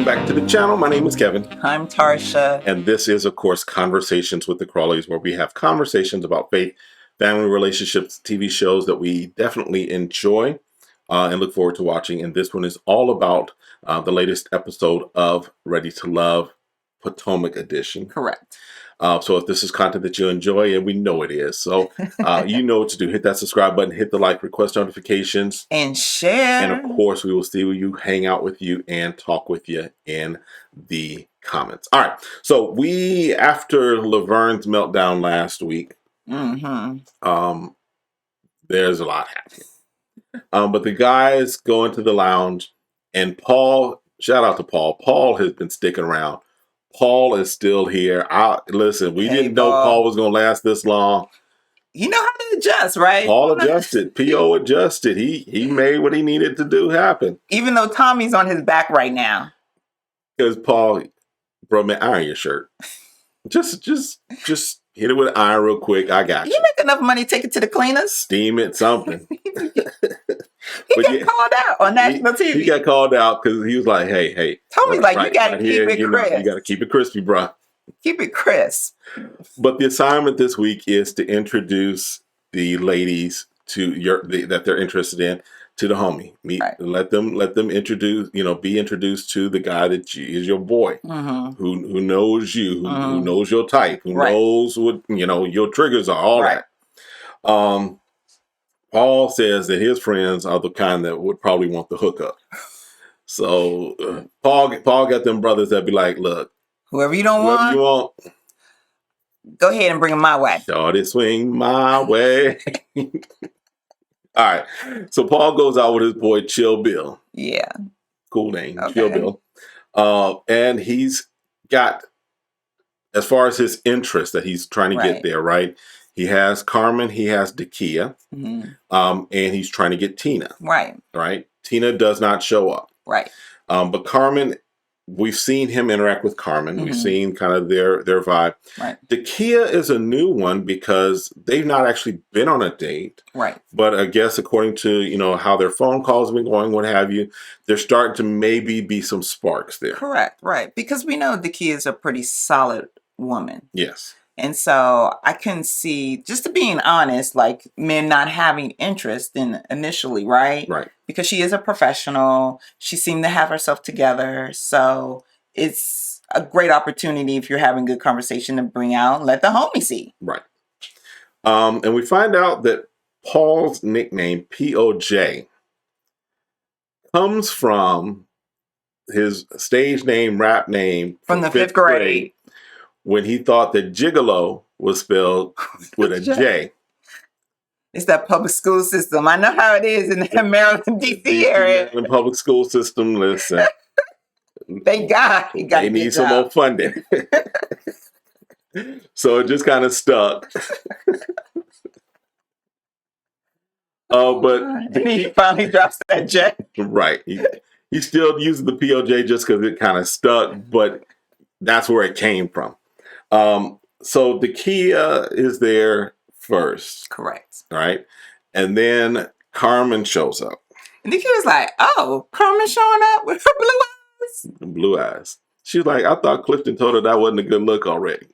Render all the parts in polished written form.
welcome back to the channel. My name is Kevin. I'm Tarsha. And this is, of course, Conversations with the Crawleys, where we have conversations about faith, family relationships, TV shows that we definitely enjoy and look forward to watching. And this one is all about the latest episode of Ready to Love, Potomac edition. Correct. So if this is content that you enjoy, and we know it is, so you know what to do. Hit that subscribe button, hit the like, request notifications. And share. And of course, we will see you, hang out with you, and talk with you in the comments. All right. So we, after Laverne's meltdown last week, there's a lot happening. But the guys go into the lounge, and Paul, shout out to Paul. Paul has been sticking around. Paul is still here. Listen, we didn't know Paul was going to last this long. You know how to adjust, right? Paul adjusted. P.O. adjusted. He made what he needed to do happen. Even though Tommy's on his back right now. Because Paul, bro, man, iron your shirt. Just hit it with an iron real quick. I got you. You make enough money, take it to the cleaners. Steam it, something. He got called out on national TV. He got called out because he was like, hey. Tommy's like, you got to keep it crisp. You got to keep it crispy, bro. Keep it crisp. But the assignment this week is to introduce the ladies to that they're interested in to the homie. Let them introduce, be introduced to the guy that is your boy, who knows you, who knows your type, who knows what your triggers are, all that. Paul says that his friends are the kind that would probably want the hookup. So Paul got them brothers that be like, look, whoever you want, go ahead and bring them my way. Shorty, swing my way. All right. So Paul goes out with his boy Chill Bill. Yeah. Cool name. Okay. Chill Bill. And he's got, as far as his interest that he's trying to get there, right? He has Carmen, he has Dakia, and he's trying to get Tina. Right. Tina does not show up. But Carmen, we've seen him interact with Carmen. We've seen kind of their vibe. Dakia is a new one because they've not actually been on a date. But I guess according to, how their phone calls have been going, what have you, there's starting to maybe be some sparks there. Correct. Because we know Dakia is a pretty solid woman. Yes. And so I can see, just to being honest, like men not having interest in initially, right? Because she is a professional. She seemed to have herself together. So it's a great opportunity if you're having good conversation to bring out and let the homie see. And we find out that Paul's nickname, POJ, comes from his stage name, rap name. From the fifth grade. When he thought that gigolo was spelled with a J. It's that public school system. I know how it is in the Maryland, D.C. area. The public school system, listen. Thank God he got They need some more funding. So it just kind of stuck. But and he finally drops that J. Right. He still uses the POJ just because it kind of stuck, but that's where it came from. So Dakia is there first. Correct. Right. And then Carmen shows up. And Dakia's like, oh, Carmen showing up with her blue eyes. Blue eyes. She's like, I thought Clifton told her that wasn't a good look already.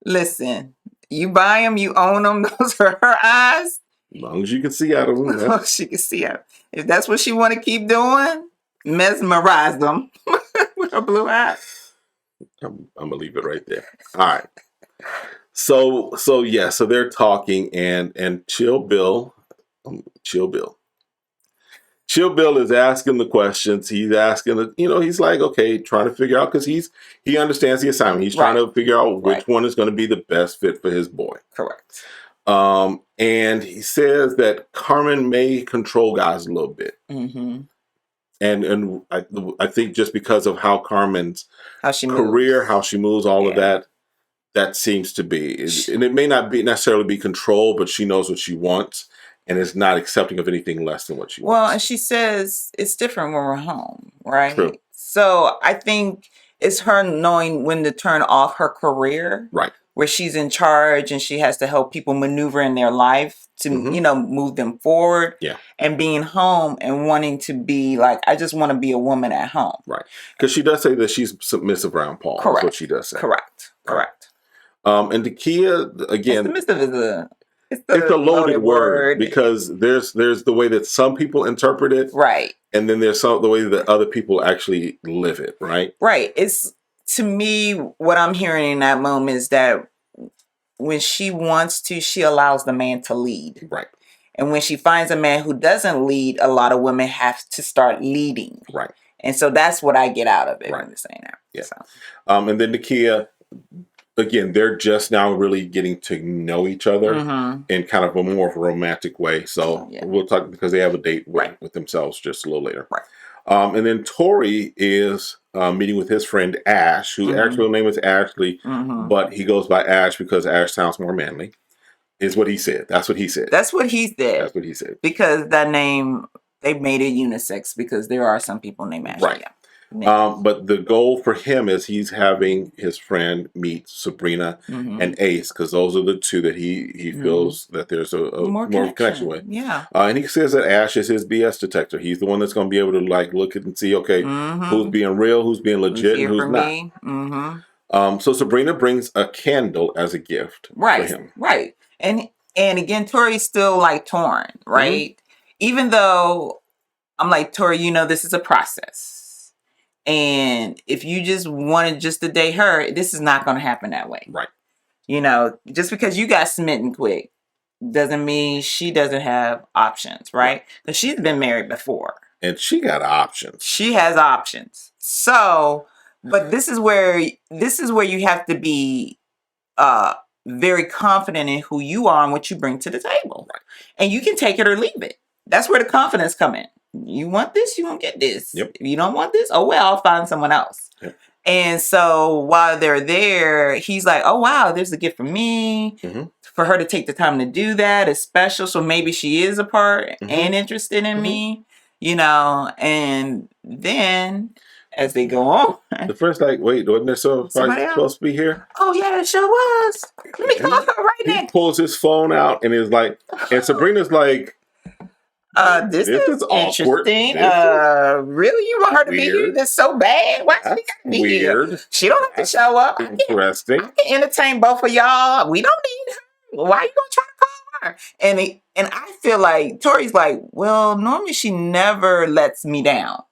Listen, you buy them, you own them. Those are her eyes. As long as you can see out of them. As long as she can see out. If that's what she want to keep doing, mesmerize them with her blue eyes. I'm gonna leave it right there. All right. So they're talking and Chill Bill is asking the questions. He's asking, he's like, okay, trying to figure out, because he understands the assignment. He's trying to figure out which one is going to be the best fit for his boy. Correct. And he says that Carmen may control guys a little bit. And I think just because of how Carmen's career, how she moves, all of that seems to be. And it may not necessarily be control, but she knows what she wants and is not accepting of anything less than what she wants. Well, and she says it's different when we're home, right? True. So I think it's her knowing when to turn off her career. Right. Where she's in charge and she has to help people maneuver in their life. to, move them forward. Yeah. And being home and wanting to be like, I just want to be a woman at home. Right. Because she does say that she's submissive around Paul. Correct. That's what she does say. Correct. And Dakia, again, submissive is it's a loaded word because there's the way that some people interpret it. Right. And then there's the way that other people actually live it. Right. Right. It's, to me, what I'm hearing in that moment is that when she wants to, she allows the man to lead. Right. And when she finds a man who doesn't lead, a lot of women have to start leading. Right. And so that's what I get out of it when you're saying that. Yeah. So. And then Dakia, again, they're just now really getting to know each other in kind of a more of a romantic way. So we'll talk because they have a date with themselves just a little later. Right. And then Tori is meeting with his friend Ash, whose actual name is Ashley, but he goes by Ash because Ash sounds more manly. Is what he said. That's what he said. That's what he said. That's what he said. Because that name, they made it unisex because there are some people named Ash. Right. Yeah. But the goal for him is he's having his friend meet Sabrina and Ace because those are the two that he feels that there's a more connection with. Yeah. And he says that Ash is his BS detector. He's the one that's going to be able to like look at and see, okay, who's being real, who's being legit, and who's not. So Sabrina brings a candle as a gift for him. Right. And again, Tori's still like torn, right? Even though I'm like, Tori, this is a process. And if you just wanted just to date her, this is not going to happen that way. Right. Just because you got smitten quick doesn't mean she doesn't have options, right? Because she's been married before. And she got options. She has options. So, but this is where you have to be very confident in who you are and what you bring to the table. Right. And you can take it or leave it. That's where the confidence come in. You want this, you won't get this. Yep. If you don't want this, oh well, I'll find someone else. Yep. And so while they're there, he's like, oh wow, there's a gift for me. For her to take the time to do that is special. So maybe she is a part and interested in me, and then as they go on. The first wait, wasn't there somebody supposed to be here? Oh yeah, it sure was. Let me call her right now. He pulls his phone out and is like, and Sabrina's like, this is interesting. Really? You want her to be here? That's so bad. Why she gotta be here? She don't have to show up. Interesting. I can entertain both of y'all. We don't need her. Why are you gonna try to call her? And I feel like Tori's like, well, normally she never lets me down.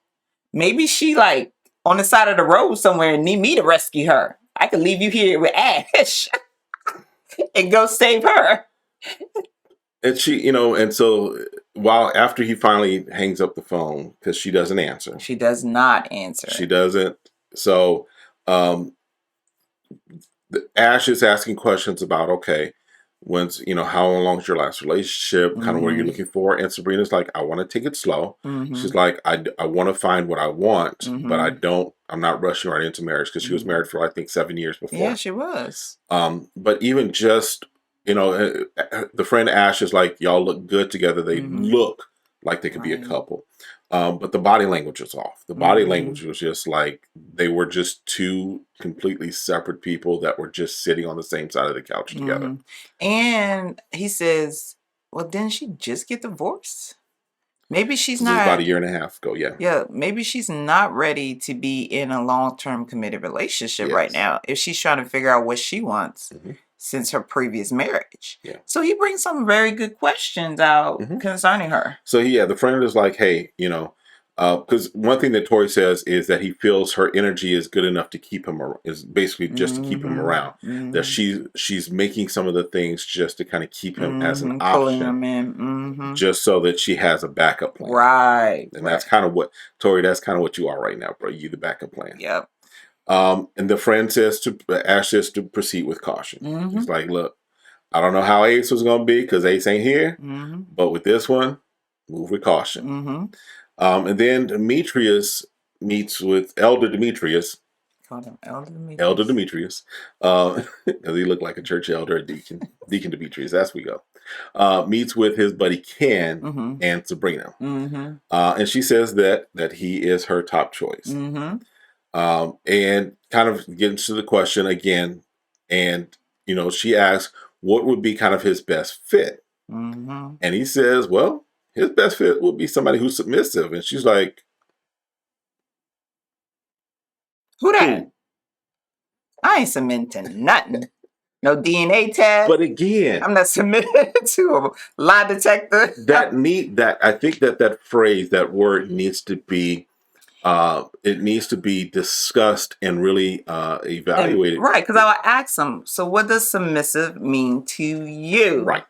Maybe she like on the side of the road somewhere and need me to rescue her. I could leave you here with Ash and go save her. And she, and so after he finally hangs up the phone, because she doesn't answer. She does not answer. She doesn't. So Ash is asking questions about, okay, when's, how long is your last relationship? Kind of what are you looking for? And Sabrina's like, I want to take it slow. She's like, I want to find what I want, but I'm not rushing right into marriage because she was married for, I think, 7 years before. Yeah, she was. But even just, the friend Ash is like, y'all look good together. They look like they could be a couple. But the body language was off. The body language was just like they were just two completely separate people that were just sitting on the same side of the couch together. And he says, well, didn't she just get divorced? Maybe she's not. This was about a year and a half ago, yeah. Yeah, maybe she's not ready to be in a long-term committed relationship right now if she's trying to figure out what she wants. Since her previous marriage. Yeah. So he brings some very good questions out concerning her. So the friend is like, hey, because one thing that Tori says is that he feels her energy is good enough to keep him around, is basically just to keep him around. That she's making some of the things just to kind of keep him as an option. Pulling him in. Just so that she has a backup plan. Right. And that's kind of what, Tori, that's kind of what you are right now, bro. You the backup plan. Yep. And the friend Ash says to proceed with caution. He's like, look, I don't know how Ace was going to be because Ace ain't here, but with this one, move with caution. And then Demetrius meets with Elder Demetrius. Called him Elder Demetrius. Elder Demetrius. Because he looked like a church elder, a deacon. Deacon Demetrius, as we go. Meets with his buddy Ken and Sabrina. And she says that he is her top choice. And kind of gets to the question again. And, she asks, what would be kind of his best fit? Mm-hmm. And he says, well, his best fit would be somebody who's submissive. And she's like, who that? I ain't submitting to nothing. No DNA test. But again, I'm not submitting to a lie detector. I think that phrase, that word needs to be, it needs to be discussed and really evaluated. Right, because I would ask them, so what does submissive mean to you? Right.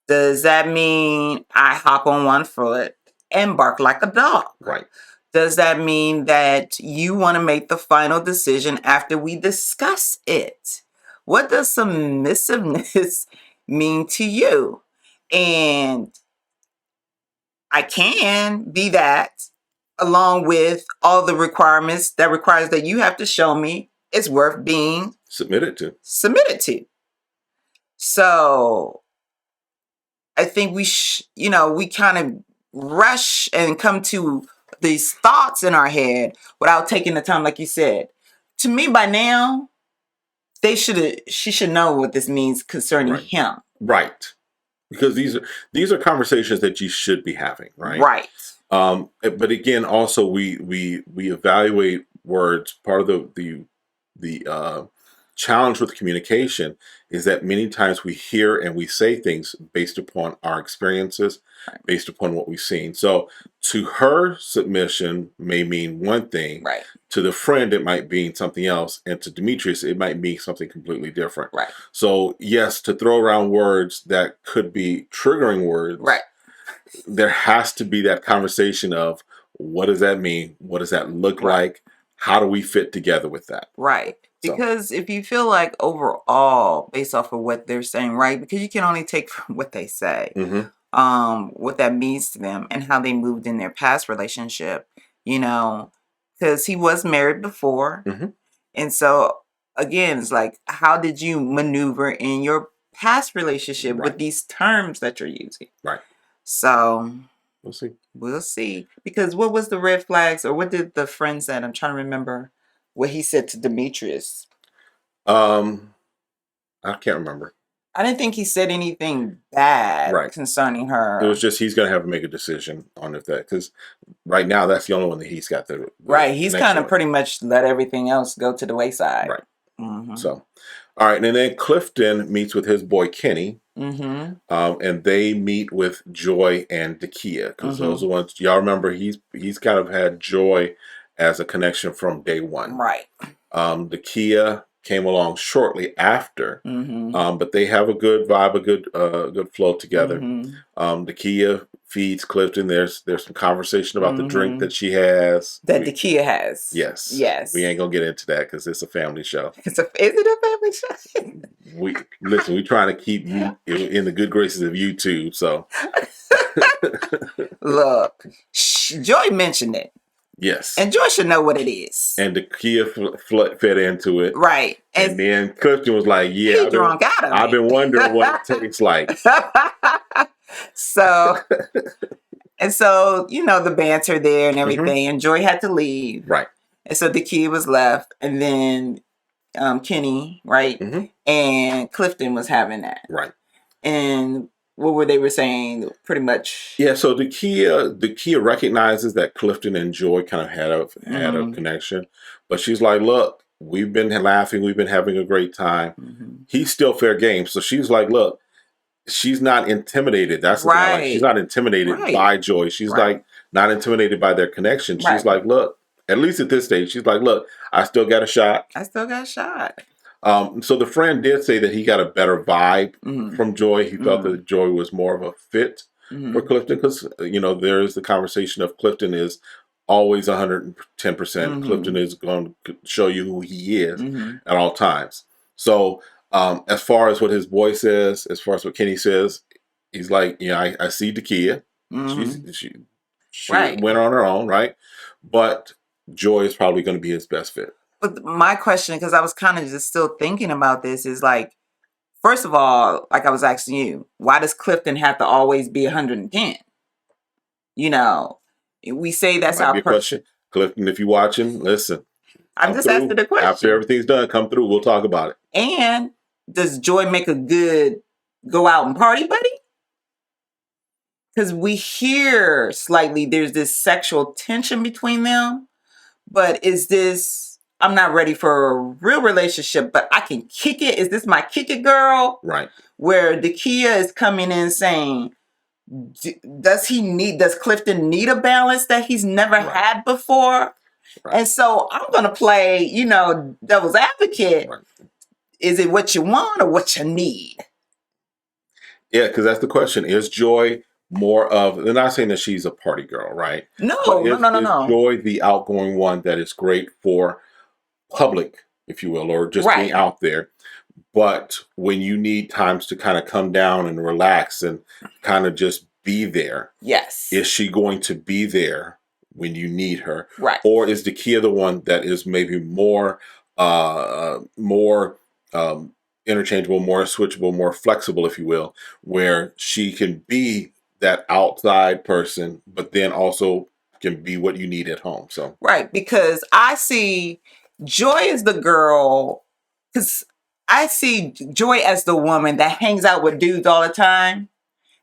Does that mean I hop on one foot and bark like a dog? Right. Does that mean that you want to make the final decision after we discuss it? What does submissiveness mean to you? And I can be that, along with all the requirements that requires that you have to show me it's worth being submitted to. So I think we kind of rush and come to these thoughts in our head without taking the time, like you said. To me, by now, she should know what this means concerning him. Right. Because these are conversations that you should be having, right? Right. But again, also we evaluate words. Part of the challenge with communication is that many times we hear and we say things based upon our experiences, based upon what we've seen. So to her, submission may mean one thing. Right. To the friend, it might mean something else. And to Demetrius, it might mean something completely different. Right. So yes, to throw around words that could be triggering words. Right. There has to be that conversation of, what does that mean? What does that look like? How do we fit together with that? Right. Because if you feel like overall, based off of what they're saying, right? Because you can only take from what they say, what that means to them and how they moved in their past relationship, because he was married before. And so, again, it's like, how did you maneuver in your past relationship with these terms that you're using? Right. So we'll see. Because what was the red flags, or what did the friend said? I'm trying to remember what he said to Demetrius. I can't remember. I didn't think he said anything bad concerning her. It was just, he's going to have to make a decision on if that, because right now that's the only one that he's got the right. He's kind of pretty much let everything else go to the wayside. Right. So, all right, and then Clifton meets with his boy Kenny, and they meet with Joy and Dakia, because those are ones y'all remember. He's kind of had Joy as a connection from day one. Right. Dakia came along shortly after, but they have a good vibe, a good flow together. Dakia feeds Clifton. There's some conversation about the drink that she has. Dakia has. Yes. Yes. We ain't gonna get into that because it's a family show. Is it a family show? We trying to keep you in the good graces of YouTube. So look, Joy mentioned it. Yes. And Joy should know what it is. And Dakia fed into it. Right. And then Clifton was like, yeah, I've been wondering what it tastes like. So, and so, the banter there and everything, and Joy had to leave. Right. And so Dakia was left, and then Kenny, right? And Clifton was having that. Right. And what were they saying pretty much? Yeah, so Dakia recognizes that Clifton and Joy kind of had a connection, but she's like, look, we've been laughing, we've been having a great time. He's still fair game. So she's like, look, she's not intimidated. That's right. She's not intimidated by Joy. She's like not intimidated by their connection. She's like, look, at least at this stage, she's like, look, I still got a shot. So the friend did say that he got a better vibe from Joy. He felt that Joy was more of a fit for Clifton because, there is the conversation of Clifton is always 110%. Clifton is going to show you who he is at all times. So as far as what his boy says, as far as what Kenny says, he's like, I see Dakia. She went on her own, right? But Joy is probably going to be his best fit. But my question, because I was kind of just still thinking about this, is like, first of all, like I was asking you, why does Clifton have to always be 110? We say that's our question. Clifton, if you're watching, listen. I'm just asking the question. After everything's done, come through. We'll talk about it. And does Joy make a good go out and party buddy? because we hear slightly there's this sexual tension between them, but is this, I'm not ready for a real relationship, but I can kick it. Is this my kick it girl? Right. Where Dakia is coming in saying, does Clifton need a balance that he's never had before? Right. And so I'm going to play, devil's advocate. Right. Is it what you want or what you need? Yeah, because that's the question. Is Joy more of, they're not saying that she's a party girl, right? No. Is Joy the outgoing one that is great for public, if you will, or just being out there? But when you need times to kind of come down and relax and kind of just be there, yes, is she going to be there when you need her? Right. Or is Dakia the one that is maybe more interchangeable, more switchable, more flexible, if you will, where she can be that outside person, but then also can be what you need at home? So right, because I see Joy as the girl, because I see Joy as the woman that hangs out with dudes all the time.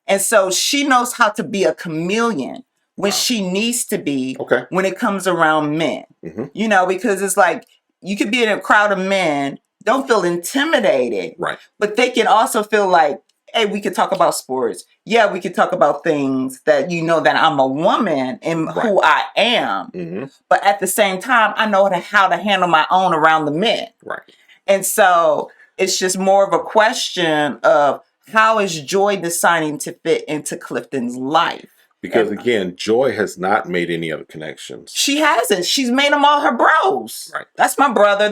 And so she knows how to be a chameleon when she needs to be when it comes around men. Mm-hmm. Because it's like you could be in a crowd of men, don't feel intimidated. Right. But they can also feel like, hey, we could talk about sports. Yeah, we could talk about things that that I'm a woman and who I am. Mm-hmm. But at the same time, I know how to handle my own around the men. Right. And so it's just more of a question of how is Joy deciding to fit into Clifton's life? Because again, Joy has not made any other connections. She hasn't. She's made them all her bros. Right. That's my brother.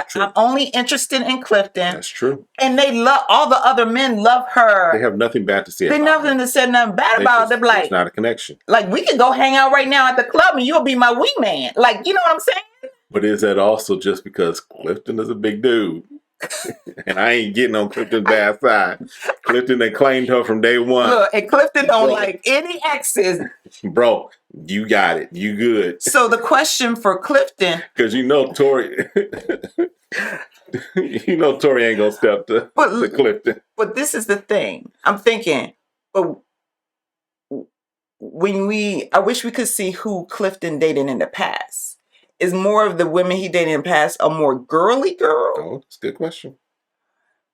True. I'm only interested in Clifton. That's true. And they love, all the other men love her. They have nothing bad to say about her. They have nothing to say nothing bad about her. They're like, it's not a connection. Like, we could go hang out right now at the club and you'll be my wee man. Like, you know what I'm saying? But is that also just because Clifton is a big dude? And I ain't getting on Clifton's bad side. Clifton, they claimed her from day one. Look, and Clifton don't like any exes. Bro, you got it. You good. So the question for Clifton, because Tori, Tori ain't gonna step to Clifton. But this is the thing. I'm thinking, but I wish we could see who Clifton dated in the past. Is more of the women he dated in the past a more girly girl? Oh, that's a good question.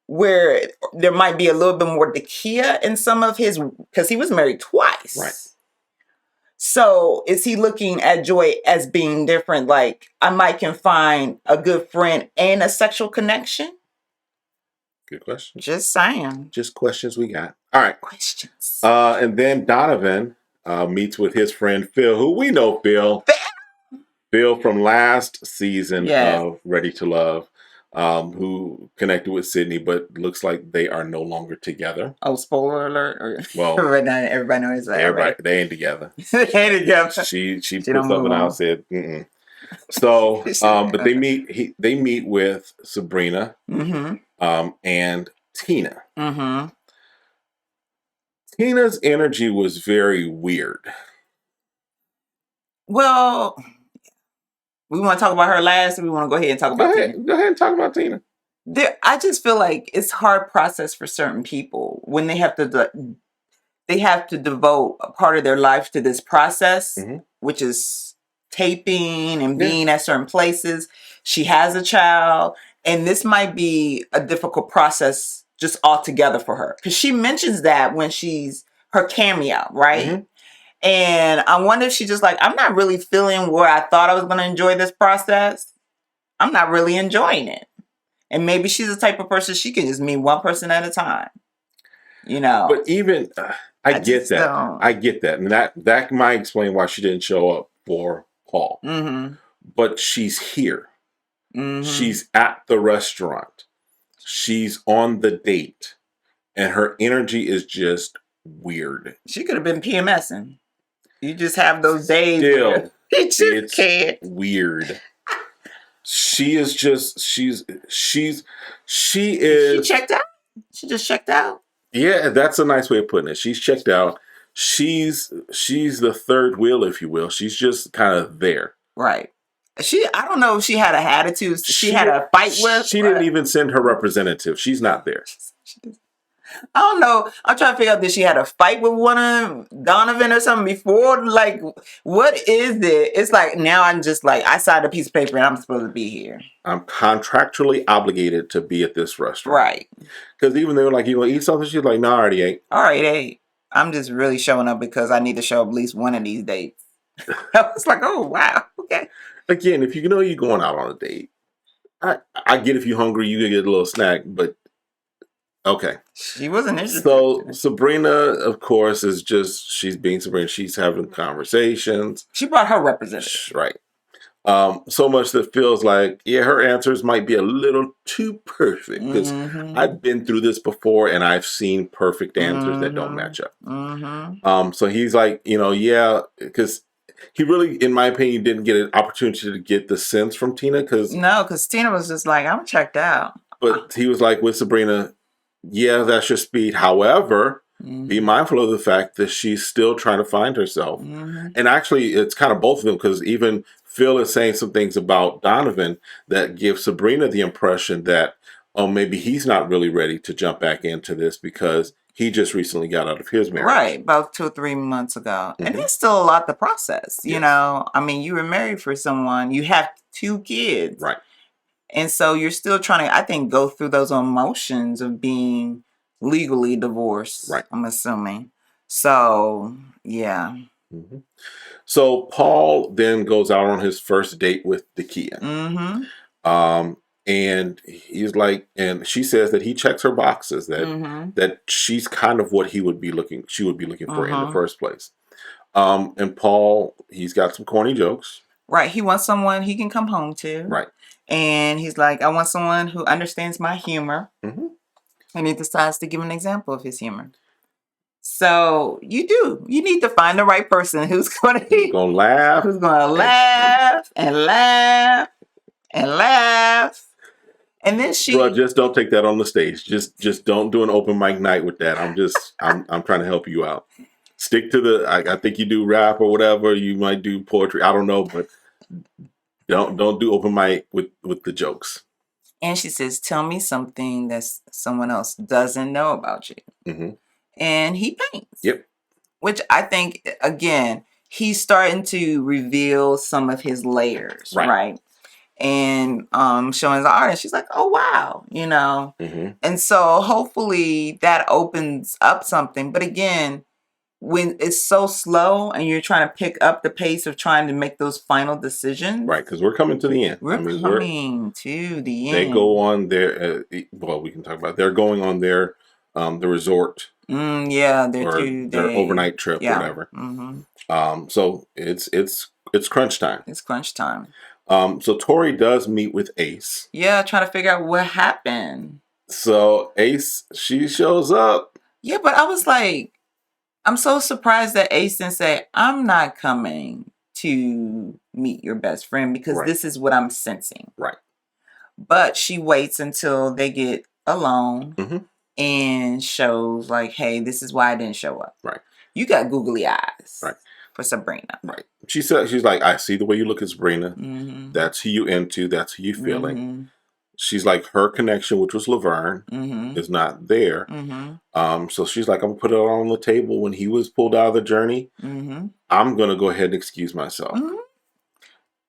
Where there might be a little bit more Dakia in some of his, because he was married twice. Right. So is he looking at Joy as being different? Like, I can find a good friend and a sexual connection? Good question. Just saying. Just questions we got. All right. Questions. And then Donovan meets with his friend Phil, who we know Phil. Phil from last season of Ready to Love, who connected with Sydney, but looks like they are no longer together. Oh, spoiler alert! Well, everybody knows that. Everybody, they ain't together. They ain't together. She put something out and said, mm-mm. So, but they meet with Sabrina and Tina. Mm-hmm. Tina's energy was very weird. Well, we want to talk about her last, or we want to go ahead and talk about Tina? Go ahead and talk about Tina. I just feel like it's hard process for certain people when they have to devote a part of their life to this process, which is taping and being at certain places. She has a child, and this might be a difficult process just altogether for her, because she mentions that when she's her cameo, right? Mm-hmm. And I wonder if she's just like, I'm not really feeling where I thought I was going to enjoy this process. I'm not really enjoying it. And maybe she's the type of person, she can just meet one person at a time. But even, I get that. I get that. And that might explain why she didn't show up for Paul. Mm-hmm. But she's here. Mm-hmm. She's at the restaurant. She's on the date. And her energy is just weird. She could have been PMSing. You just have those days. Still, it's can't. Weird. She is just, she is. She checked out? She just checked out? Yeah, that's a nice way of putting it. She's checked out. She's the third wheel, if you will. She's just kind of there. Right. I don't know if she had an attitude she had a fight with. She didn't even send her representative. She's not there. I don't know. I'm trying to figure out, did she had a fight with one of Donovan or something before? Like, what is it? It's like, now I'm just like, I signed a piece of paper and I'm supposed to be here. I'm contractually obligated to be at this restaurant. Right. Because even they were like, you gonna eat something? She's like, no, I already ate. All right, hey. I'm just really showing up because I need to show up at least one of these dates. I was like, oh, wow. Okay. Again, if you know you're going out on a date, I get if you're hungry, you can get a little snack, but okay. She wasn't interested. So Sabrina, of course, is just, she's being Sabrina. She's having conversations. She brought her representative. Right. So much that feels like, yeah, her answers might be a little too perfect. Because I've been through this before and I've seen perfect answers that don't match up. So he's like, yeah, because he really, in my opinion, didn't get an opportunity to get the sense from Tina. No, because Tina was just like, I'm checked out. But he was like, with Sabrina, yeah, that's your speed. However, be mindful of the fact that she's still trying to find herself. And actually, it's kind of both of them, because even Phil is saying some things about Donovan that give Sabrina the impression that, oh, maybe he's not really ready to jump back into this because he just recently got out of his marriage. Right, about 2 or 3 months ago. And there's still a lot to process, you know. I mean, you were married for someone, you have 2 kids. Right. And so you're still trying to, I think, go through those emotions of being legally divorced. Right. I'm assuming. So, yeah. So Paul then goes out on his first date with Dakia. And he's like, and she says that he checks her boxes, that she's kind of what she would be looking for in the first place. And Paul, he's got some corny jokes. Right. He wants someone he can come home to. Right. And he's like, I want someone who understands my humor. And he decides to give an example of his humor. So you need to find the right person who's going to laugh. Who's going to laugh and laugh and laugh. And then Bro, just don't take that on the stage. Just don't do an open mic night with that. I'm trying to help you out. Stick to I think you do rap or whatever. You might do poetry. I don't know, but don't do open mic with the jokes. And she says, tell me something that someone else doesn't know about you. And he paints. Yep. Which I think, again, he's starting to reveal some of his layers, right? And showing his art, and she's like, oh, wow, And so hopefully that opens up something. But again, when it's so slow and you're trying to pick up the pace of trying to make those final decisions. Right, because we're coming to the end. We're coming to the end. They go on their, we can talk about, they're going on their, the resort. Their overnight trip, whatever. So it's crunch time. It's crunch time. So Tori does meet with Ace. Yeah, trying to figure out what happened. So Ace, she shows up. Yeah, but I was like, I'm so surprised that Ace didn't say, I'm not coming to meet your best friend because this is what I'm sensing. Right. But she waits until they get alone and shows like, hey, this is why I didn't show up. Right. You got googly eyes. Right. For Sabrina. Right. She's like, I see the way you look at Sabrina. That's who you into. That's who you feeling. She's like, her connection, which was Laverne, is not there. So she's like, I'm gonna put it on the table. When he was pulled out of the journey, I'm gonna go ahead and excuse myself.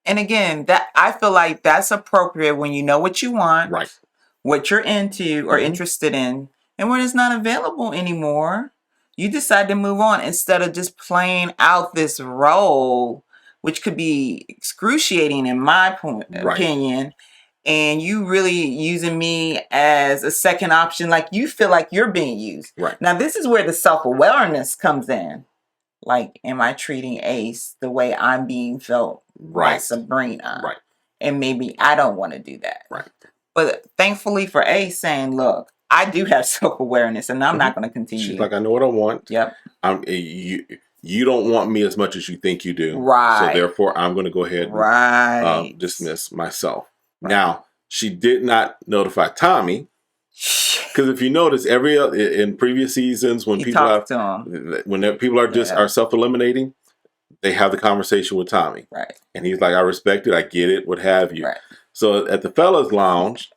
And again, that I feel like that's appropriate when you know what you want, right? What you're into or interested in, and when it's not available anymore. You decide to move on instead of just playing out this role, which could be excruciating in my opinion. And you really using me as a second option, like you feel like you're being used. Right. Now, this is where the self-awareness comes in. Like, am I treating Ace the way I'm being felt by Sabrina? Right. And maybe I don't want to do that. Right. But thankfully for Ace saying, look, I do have self-awareness and I'm not going to continue. She's like, I know what I want. Yep. You don't want me as much as you think you do. Right. So therefore, I'm going to go ahead and dismiss myself. Right. Now, she did not notify Tommy. Because if you notice, in previous seasons, when people are self-eliminating, they have the conversation with Tommy. Right. And he's like, I respect it, I get it, what have you. Right. So at the fellas lounge,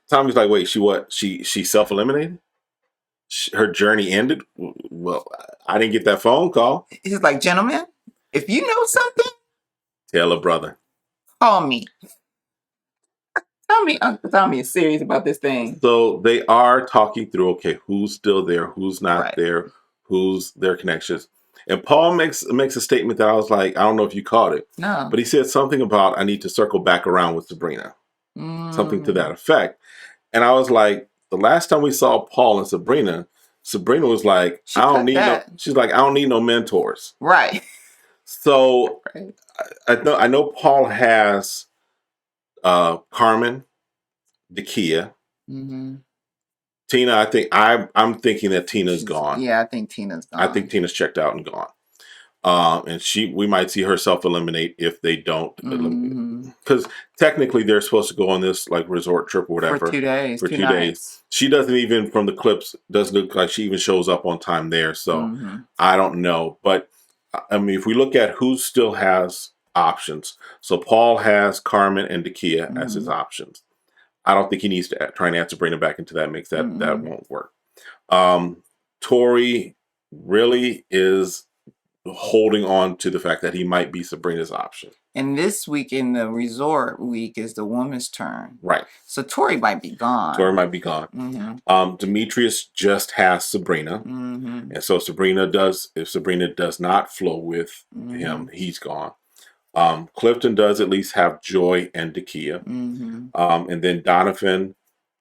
Tommy's like, wait, she self-eliminated? her journey ended. Well, I didn't get that phone call. He's like, gentlemen, if you know something, tell a brother. Call me. Uncle Tommy is serious about this thing. So they are talking through, okay, who's still there, who's not there, who's their connections. And Paul makes a statement that I was like, I don't know if you caught it. No. But he said something about, I need to circle back around with Sabrina. Something to that effect. And I was like, the last time we saw Paul and Sabrina was like, she's like, I don't need no mentors. Right. So I know Paul has Carmen, Dakia. Mm-hmm. Tina, I think I'm thinking that Tina's gone. Yeah, I think Tina's gone. I think Tina's checked out and gone. And we might see her self-eliminate if they don't eliminate. Because technically they're supposed to go on this like resort trip or whatever. For 2 days. For 2 days. She doesn't even, from the clips, doesn't look like she even shows up on time there. So I don't know. But I mean, if we look at who still has options. So Paul has Carmen and Dakia as his options. I don't think he needs to try and add Sabrina back into that mix. That won't work. Tori really is holding on to the fact that he might be Sabrina's option. And this week in the resort week is the woman's turn. Right. So Tori might be gone. Demetrius just has Sabrina. And so if Sabrina does not flow with him, he's gone. Clifton does at least have Joy and Dakia. And then Donovan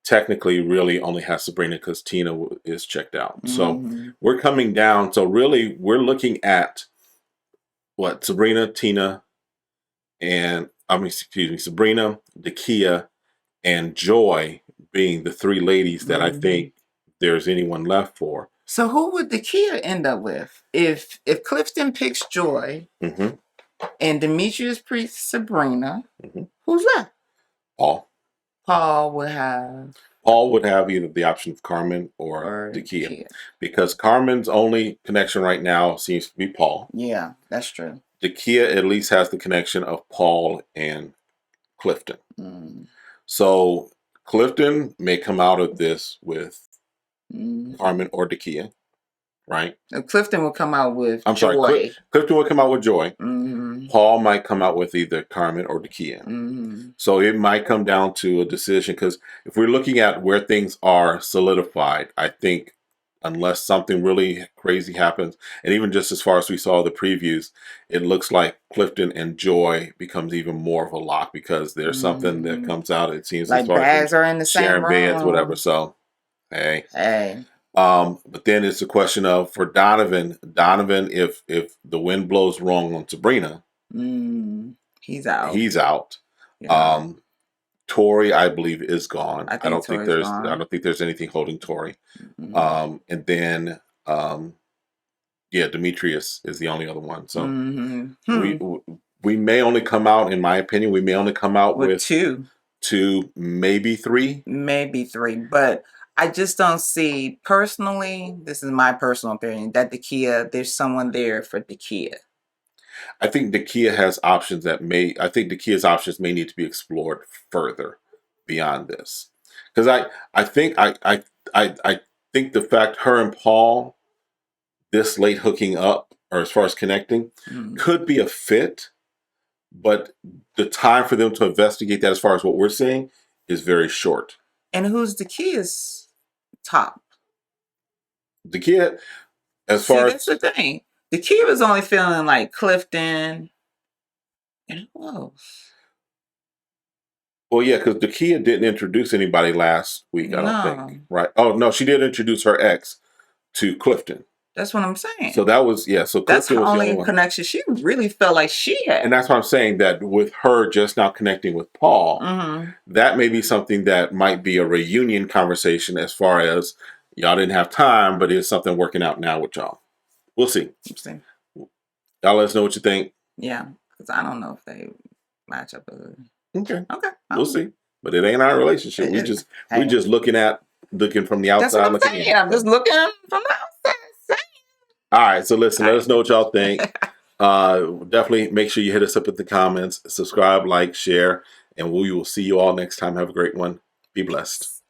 technically really only has Sabrina because Tina is checked out. So we're coming down. So really we're looking at what? Sabrina, Tina, and Sabrina, Dakia, and Joy being the 3 ladies that I think there's anyone left for. So who would Dakia end up with? If Clifton picks Joy and Demetrius picks Sabrina, who's left? Paul. Paul would have either the option of Carmen or Dakia. Because Carmen's only connection right now seems to be Paul. Yeah, that's true. Dakia at least has the connection of Paul and Clifton. So Clifton may come out of this with Carmen or Dakia, right? Clifton will come out with Joy. Sorry, Clifton will come out with Joy. Paul might come out with either Carmen or Dakia. So it might come down to a decision, because if we're looking at where things are solidified, I think unless something really crazy happens, and even just as far as we saw the previews, it looks like Clifton and Joy becomes even more of a lock, because there's something that comes out. It seems like as far bags are in the same room, beds, whatever. So, hey. But then it's a question of, for Donovan, if the wind blows wrong on Sabrina, he's out. Yeah. Tori, I believe, is gone. I don't think there's anything holding Tori. And then Demetrius is the only other one. So we may only come out, in my opinion, with two, maybe three. But I just don't see, personally, this is my personal opinion, that there's someone there for Dakia. I think Dakia's options may need to be explored further beyond this. Because I think the fact her and Paul this late hooking up, or as far as connecting, could be a fit, but the time for them to investigate that, as far as what we're seeing, is very short. And who's Dakia's top? Dakia, that's the thing. Dakia was only feeling like Clifton, and who else? Well, yeah, because Dakia didn't introduce anybody last week, I don't think. Right? Oh, no, she did introduce her ex to Clifton. That's what I'm saying. So that was, so Clifton that's the only connection she really felt like she had. And that's why I'm saying that with her just now connecting with Paul, that may be something that might be a reunion conversation, as far as y'all didn't have time, but it's something working out now with y'all. We'll see. Interesting. Y'all let us know what you think. Yeah, because I don't know if they match up. Okay. We'll see. But it ain't our relationship. We just looking from the outside. That's what I'm saying. I'm just looking from the outside. All right. So listen, let us know what y'all think. Definitely make sure you hit us up in the comments. Subscribe, like, share, and we will see you all next time. Have a great one. Be blessed.